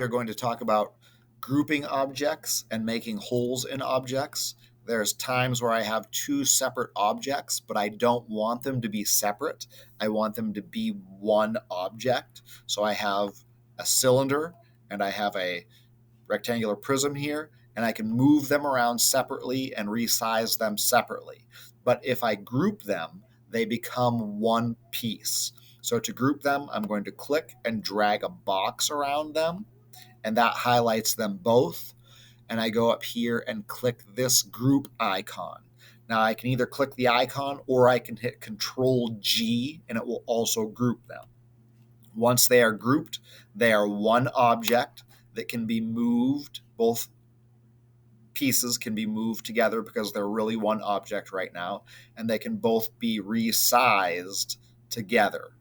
We're going to talk about grouping objects and making holes in objects. There's times where I have two separate objects, but I don't want them to be separate. I want them to be one object. So I have a cylinder and I have a rectangular prism here, and I can move them around separately and resize them separately. But if I group them, they become one piece. So to group them, I'm going to click and drag a box around them, and that highlights them both. And I go up here and click this group icon. Now I can either click the icon or I can hit Control G and it will also group them. Once they are grouped, they are one object that can be moved. Both pieces can be moved together because they're really one object right now, and they can both be resized together.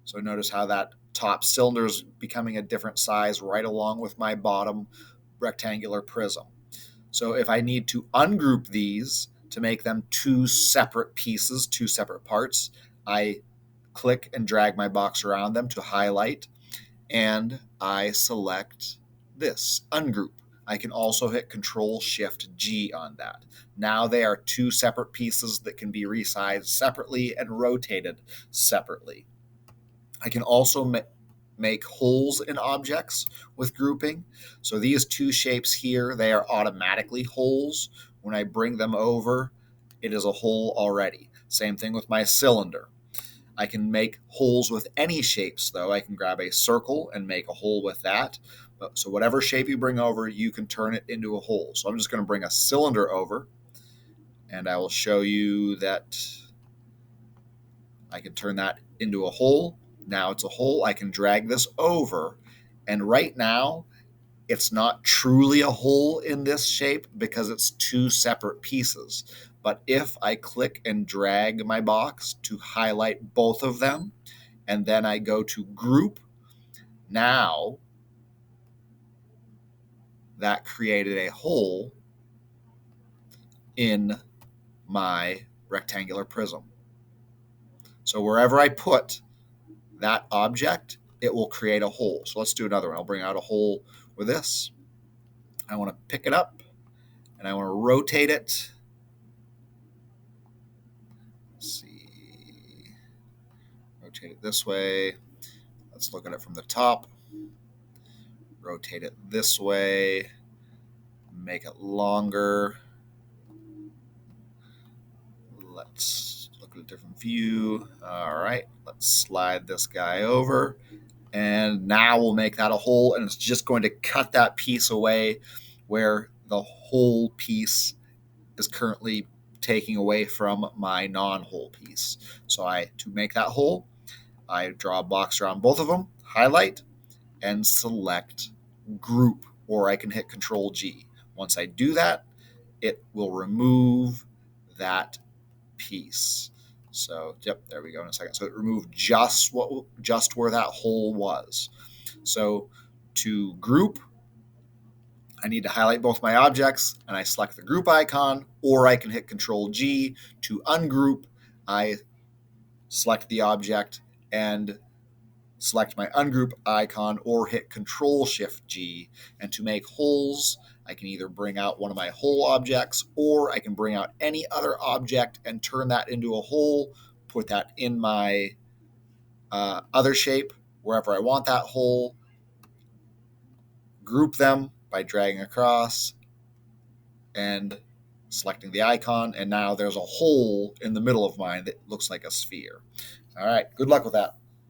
So notice how that top cylinder is becoming a different size right along with my bottom rectangular prism. So if I need to ungroup these to make them two separate pieces, two separate parts, I click and drag my box around them to highlight, and I select this, ungroup. I can also hit Control Shift G on that. Now they are two separate pieces that can be resized separately and rotated separately. I can also make holes in objects with grouping. So these two shapes here, they are automatically holes. When I bring them over, it is a hole already. Same thing with my cylinder. I can make holes with any shapes, though. I can grab a circle and make a hole with that. So whatever shape you bring over, you can turn it into a hole. So I'm just going to bring a cylinder over, and I will show you that I can turn that into a hole. Now it's a hole. I can drag this over, and right now it's not truly a hole in this shape because it's two separate pieces. But if I click and drag my box to highlight both of them, and then I go to group, now that created a hole in my rectangular prism. So wherever I put that object, it will create a hole. So let's do another one. I'll bring out a hole with this. I want to pick it up and I want to rotate it. Let's see. Rotate it this way. Let's look at it from the top. Rotate it this way. Make it longer. Let's look at a different view. All right, let's slide this guy over. And now we'll make that a hole, and it's just going to cut that piece away where the whole piece is currently taking away from my non-hole piece. So to make that hole, I draw a box around both of them, highlight, and select group, or I can hit Control G. Once I do that, it will remove that piece. So, yep, there we go in a second. So it removed just where that hole was. So to group, I need to highlight both my objects, and I select the group icon, or I can hit Control G. To ungroup, I select the object and select my ungroup icon, or hit Control Shift G. And to make holes, I can either bring out one of my hole objects, or I can bring out any other object and turn that into a hole, put that in my other shape wherever I want that hole, group them by dragging across and selecting the icon, and now there's a hole in the middle of mine that looks like a sphere. All right, good luck with that.